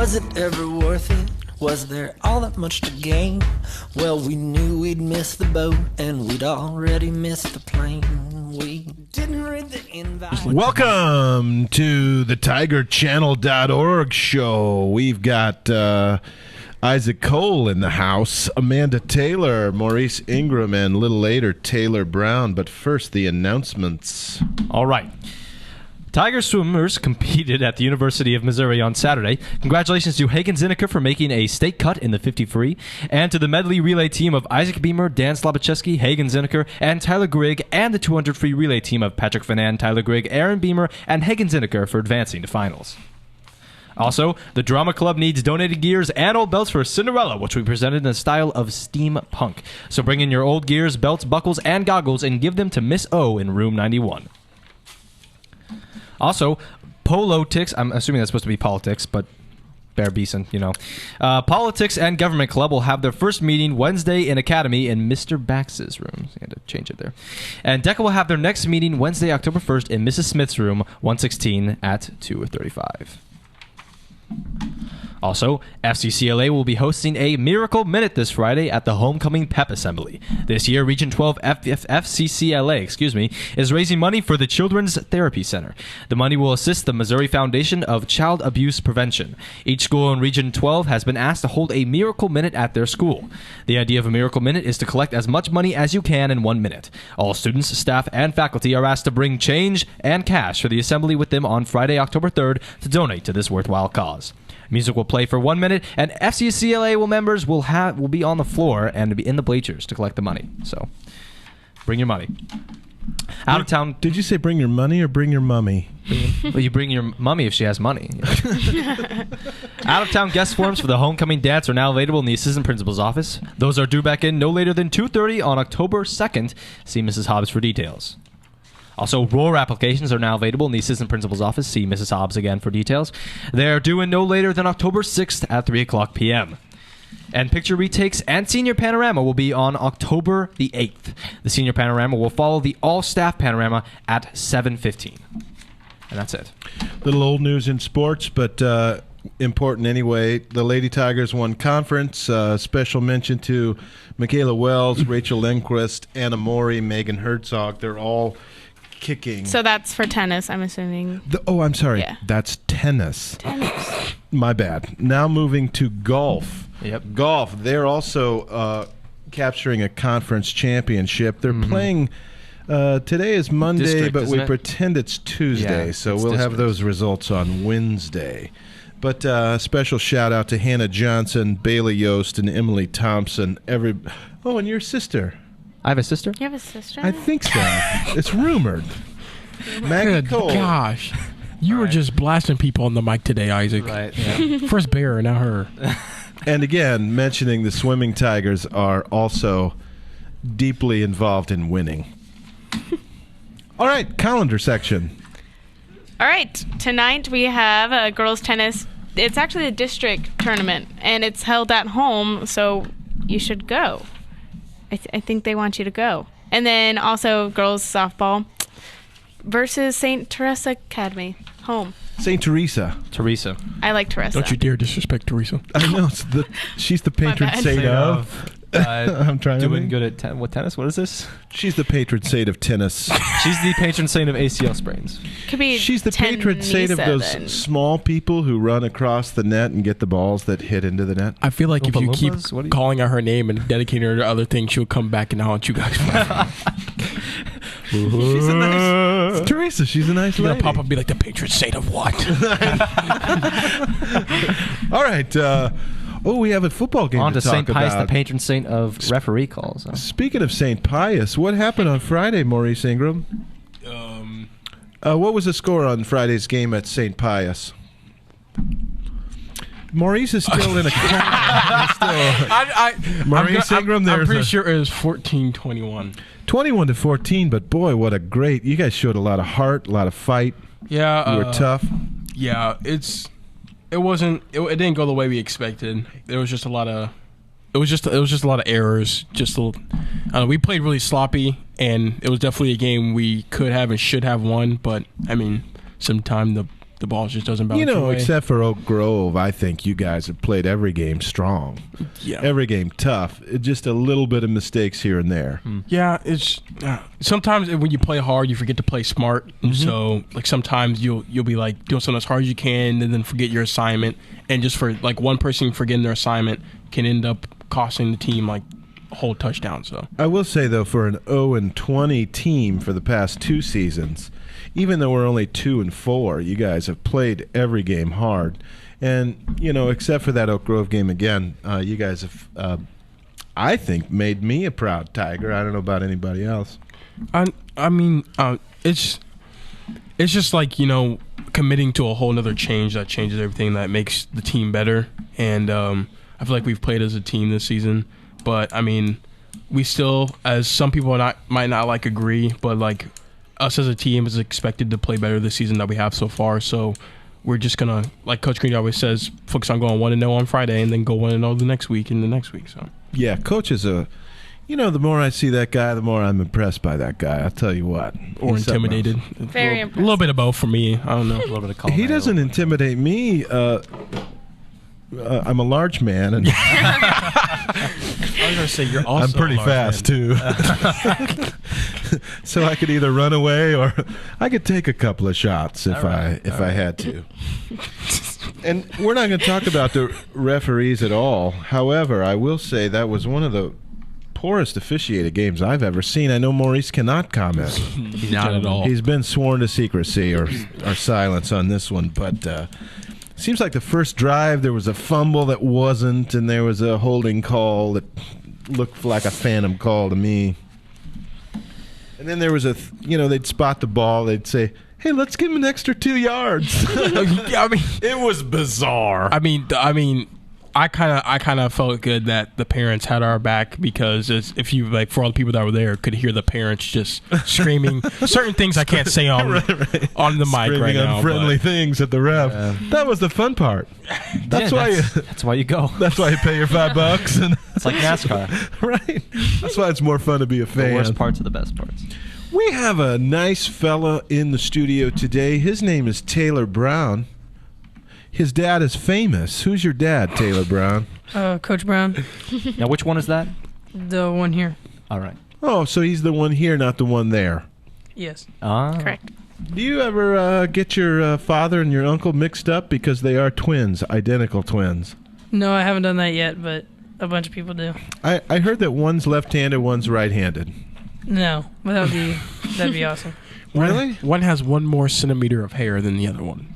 Was it ever worth it? Was there all that much to gain? Well, we knew we'd miss the boat, and we'd already missed the plane. We didn't read the invite. Welcome to the TigerChannel.org show. We've got Isaac Cole in the house, Amanda Taylor, Maurice Ingram, and a little later, Taylor Brown. But first, the announcements. All right. Tiger swimmers competed at the University of Missouri on Saturday. Congratulations to Hagen Zinneker for making a state cut in the 50 free, and to the medley relay team of Isaac Beamer, Dan Slobachewski, Hagen Zinneker, and Tyler Grigg, and the 200 free relay team of Patrick Fanan, Tyler Grigg, Aaron Beamer, and Hagen Zinneker for advancing to finals. Also, the Drama Club needs donated gears and old belts for Cinderella, which we presented in the style of steampunk. So bring in your old gears, belts, buckles, and goggles and give them to Miss O in room 91. Also, Politics, I'm assuming that's supposed to be politics, but Bear Beeson, you know. Politics and Government Club will have their first meeting Wednesday in Academy in Mr. Bax's room. I had to change it there. And DECA will have their next meeting Wednesday, October 1st in Mrs. Smith's room, 116 at 2:35. Also, FCCLA will be hosting a Miracle Minute this Friday at the Homecoming Pep Assembly. This year, Region 12 FCCLA, is raising money for the Children's Therapy Center. The money will assist the Missouri Foundation of Child Abuse Prevention. Each school in Region 12 has been asked to hold a Miracle Minute at their school. The idea of a Miracle Minute is to collect as much money as you can in 1 minute. All students, staff, and faculty are asked to bring change and cash for the assembly with them on Friday, October 3rd to donate to this worthwhile cause. Music will play for 1 minute, and FCCLA members will be on the floor and be in the bleachers to collect the money. So, bring your money. Out of town. Did you say bring your money or bring your mummy? Well, you bring your mummy if she has money. Out of town guest forms for the homecoming dance are now available in the assistant principal's office. Those are due back in no later than 2:30 on October 2nd. See Mrs. Hobbs for details. Also, ROAR applications are now available in the assistant principal's office. See Mrs. Hobbs again for details. They are due in no later than October 6th at 3 o'clock p.m. And picture retakes and senior panorama will be on October the 8th. The senior panorama will follow the all-staff panorama at 7:15. And that's it. Little old news in sports, but important anyway. The Lady Tigers won conference. Special mention to Michaela Wells, Rachel Lindquist, Anna Mori, Megan Herzog. They're all kicking. So that's for tennis, I'm assuming. I'm sorry. Yeah. That's tennis. My bad. Now moving to golf. Yep. Golf. They're also capturing a conference championship. They're playing. Today is Monday, District, but we isn't it? pretend it's Tuesday, Yeah, so it's we'll have district. those results on Wednesday. But special shout out to Hannah Johnson, Bailey Yost, and Emily Thompson. Oh, and your sister. I have a sister? You have a sister? I think so. It's rumored. Maggie Good Cole. gosh. You were just blasting people on the mic today, Isaac. Right, yeah. First Bear, now her. And again, mentioning the Swimming Tigers are also deeply involved in winning. All right, calendar section. All right. Tonight we have girls tennis. It's actually a district tournament, and it's held at home, so you should go. I think they want you to go. And then also girls softball versus St. Teresa Academy. Home. St. Teresa. Teresa. I like Teresa. Don't you dare disrespect Teresa. I know. She's the patron bad. saint of. I'm trying to doing think. good at tennis. What is this? She's the patron saint of tennis. She's the patron saint of ACL sprains. Could be She's the patron saint of those then. small people who run across the net and get the balls that hit into the net. I feel like if you keep Oompa Loompas? What do you- calling out her name and dedicating her to other things, she'll come back and haunt you guys. She's a nice Teresa. She's a nice She'll lady. pop up and be like, the patron saint of what? All right. We have a football game On to to talk St. Pius, about. the patron saint of referee calls. Huh? Speaking of St. Pius, what happened on Friday, Maurice Ingram? What was the score on Friday's game at St. Pius? Maurice is still in a Maurice Ingram, I'm there's pretty a- sure it was 14-21. 21-14, but boy, what a great! You guys showed a lot of heart, a lot of fight. Yeah. You were tough. Yeah, it didn't go the way we expected. There was just a lot of it was just a lot of errors. We played really sloppy, and it was definitely a game we could have and should have won. But I mean, sometime the the ball just doesn't bounce You know, your way. except for Oak Grove, I think you guys have played every game strong. Yeah. Every game tough. Just a little bit of mistakes here and there. Yeah, it's sometimes when you play hard, you forget to play smart. And so, like sometimes you'll be like doing something as hard as you can, and then forget your assignment. And just for like one person forgetting their assignment can end up costing the team like a whole touchdown. So I will say though, for an 0-20 team for the past 2 seasons, even though we're only 2-4, you guys have played every game hard. And you know, except for that Oak Grove game again, you guys have, I think, made me a proud Tiger. I don't know about anybody else. I mean, it's just like, you know, committing to a whole nother change that changes everything, that makes the team better. And I feel like we've played as a team this season, but I mean, we still, as some people might not like agree, but like us as a team is expected to play better this season that we have so far. So we're just gonna, like Coach Green always says, focus on going 1-0 on Friday and then go 1-0 the next week and the next week. So Yeah, Coach is you know, the more I see that guy, the more I'm impressed by that guy. I'll tell you what. or He's something intimidated. else. Very A little bit of both for me. I don't know. A little bit of column He A, doesn't intimidate me. I'm a large man, and I was gonna say you're also I'm pretty a large fast man. too. So I could either run away or I could take a couple of shots if I had to. And we're not going to talk about the referees at all. However, I will say that was one of the poorest officiated games I've ever seen. I know Maurice cannot comment. Not at all. He's been sworn to secrecy or silence on this one, but seems like the first drive there was a fumble that wasn't, and there was a holding call that looked like a phantom call to me. And then there was they'd spot the ball, they'd say, "Hey, let's give him an extra 2 yards." I mean, It was bizarre. I mean, I kind of felt good that the parents had our back, because if you, like, for all the people that were there, could hear the parents just screaming certain things I can't say on on the mic Screaming right now. unfriendly but- things at the ref. That was the fun part. That's why That's why you go. that's why you pay your $5 and It's like NASCAR. right. That's why it's more fun to be a The fan. worst parts are the best parts. We have a nice fella in the studio today. His name is Taylor Brown. His dad is famous. Who's your dad, Taylor Brown? Coach Brown, Now, which one is that? the one here. All right. Oh, so he's the one here, not the one there. Yes. Correct. Do you ever get your father and your uncle mixed up because they are twins, identical twins? No, I haven't done that yet, but a bunch of people do. I heard that one's left-handed, one's right-handed. No, but that'd be awesome. Really? One has 1 more centimeter of hair than the other one.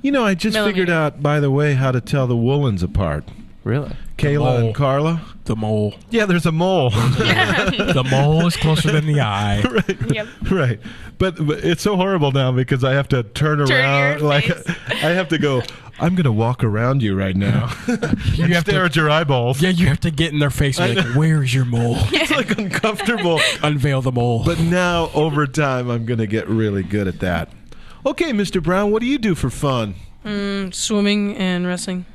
You know, I just figured Millimeter. out, by the way, how to tell the Woolens apart. Really? Kayla mole. and Carla? The mole. Yeah, there's a mole. The mole is closer than the eye. Yep. Right. But it's so horrible now because I have to turn around. your Like face. I have to go, I'm going to walk around you right now. You and have stare to- at your eyeballs. Yeah, you have to get in their face and be like, "Where's your mole?" It's like uncomfortable. Unveil the mole. But now, over time, I'm going to get really good at that. Okay, Mr. Brown, what do you do for fun? Swimming and wrestling.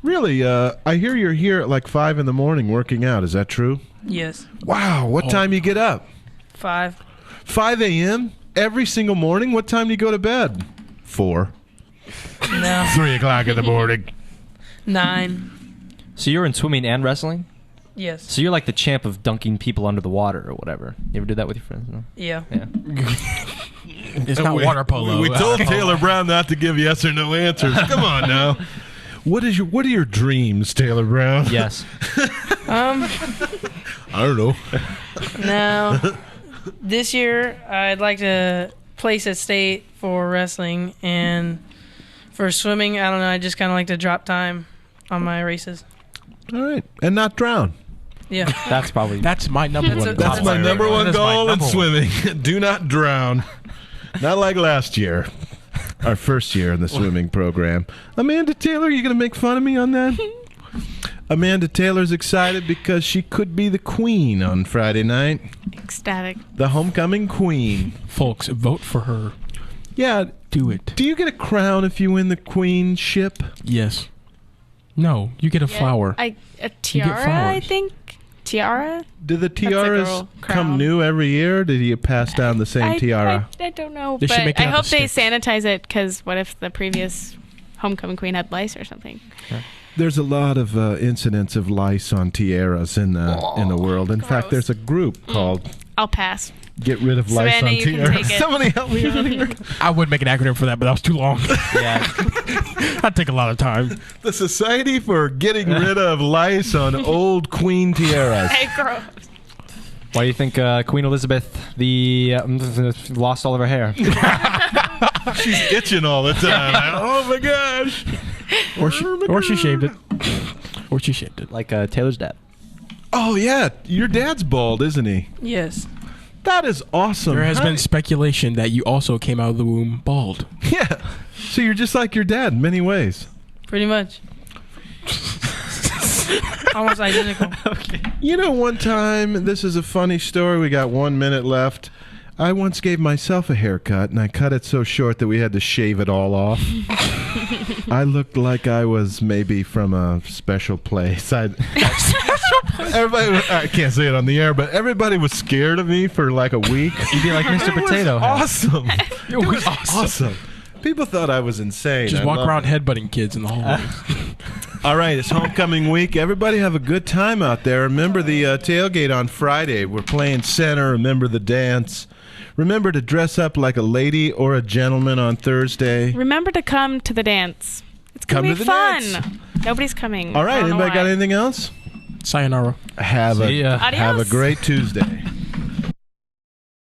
Really, I hear you're here at like 5 in the morning working out. Is that true? Yes. Wow, what time you get up? 5. 5 a.m. every single morning? What time do you go to bed? 4. No. 3 o'clock in the morning. 9. So you're in swimming and wrestling? Yes. So you're like the champ of dunking people under the water or whatever. You ever do that with your friends? No? Yeah. Yeah. It's not water polo. We told Taylor Brown not to give yes or no answers. Come on now. What are your dreams, Taylor Brown? Yes. I don't know. Now, this year I'd like to place at state for wrestling, and for swimming, I don't know. I just kind of like to drop time on my races. All right, and not drown. Yeah. That's probably. That's my number one. That's goal. my number one That's my goal in number one. swimming. Do not drown. Not like last year. Our first year in the swimming program. Amanda Taylor, you going to make fun of me on that? Amanda Taylor's excited because she could be the queen on Friday night. Ecstatic. The homecoming queen. Folks, vote for her. Yeah. Do it. Do you get a crown if you win the queenship? Yes. No, you get a flower. A get tiara, flowers. I think. tiara. Do the tiaras girl come crown. new every year? Did you pass down the same tiara? I don't know, They should but make it I out hope of they sticks. sanitize it, because what if the previous homecoming queen had lice or something? There's a lot of incidents of lice on tiaras in the world. In fact, gross. there's a group called I'll pass. Get Rid of Lice Savannah, on you can Tiaras. take it. Somebody help me out here. I would make an acronym for that, but that was too long. Yeah. That'd take a lot of time. The Society for Getting Rid of Lice on Old Queen Tiaras. Hey, gross. Why do you think Queen Elizabeth lost all of her hair? She's itching all the time. Oh my gosh. Or she shaved it. Or she shaved it. Like Taylor's dad. Oh yeah, your dad's bald, isn't he? Yes. That is awesome. There has How- been speculation that you also came out of the womb bald. Yeah. So you're just like your dad in many ways. Pretty much. Almost identical. You know, one time, this is a funny story. We got 1 minute left. I once gave myself a haircut, and I cut it so short that we had to shave it all off. I looked like I was maybe from a special place. Everybody, I can't say it on the air, but everybody was scared of me for like a week. You'd be like Mr. It was Potato Head. awesome. It was awesome. People thought I was insane. Just I walk loved around it. headbutting kids in the hallways. All right, it's homecoming week. Everybody have a good time out there. Remember the tailgate on Friday. We're playing center. Remember the dance. Remember to dress up like a lady or a gentleman on Thursday. Remember to come to the dance. It's going Come to to be the fun. dance. Nobody's coming. All right, I don't know anybody got why. anything else? Sayonara. Have See ya. a Adios. great Tuesday.